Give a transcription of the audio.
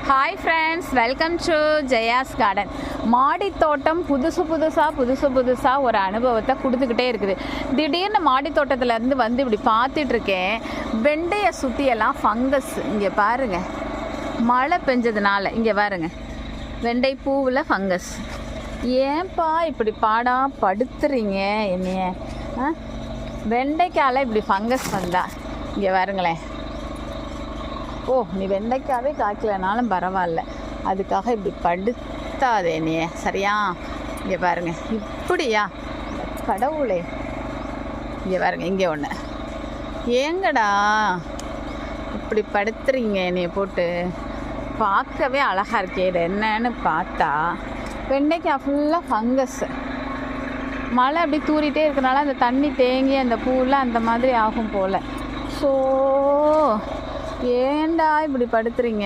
Hi friends, welcome to Jaya's garden. மாடி தோட்டம் புதுசாக ஒரு அனுபவத்தை கொடுத்துக்கிட்டே இருக்குது. திடீர்னு மாடி தோட்டத்துலேருந்து வந்து இப்படி பார்த்துட்ருக்கேன். வெண்டையை சுற்றியெல்லாம் ஃபங்கஸ். இங்கே பாருங்கள், மழை பெஞ்சதுனால இங்கே பாருங்கள், வெண்டை பூவில் ஃபங்கஸ். ஏன்பா இப்படி படுத்துறீங்க என்னைய? வெண்டைக்கால இப்படி ஃபங்கஸ் வந்தா இங்கே பாருங்களேன். ஓ, நீ வெண்டைக்காவே காய்க்கலனாலும் பரவாயில்ல, அதுக்காக இப்படி படுத்தாதே என்னைய, சரியா? இங்கே பாருங்க, இப்படியா கடவுளே. இங்கே பாருங்க, இங்கே ஒன்று. ஏங்கடா இப்படி படுத்துறீங்க என்னைய போட்டு? பார்க்கவே அழகாக இருக்கே. இது என்னன்னு பார்த்தா வெண்டைக்காய் ஃபுல்லாக ஃபங்கஸ். மழை அப்படி தூரிட்டே இருக்கிறனால அந்த தண்ணி தேங்கி அந்த பூவில் அந்த மாதிரி ஆகும் போல். ஸோ ஏண்டா இப்படி படுத்துறீங்க?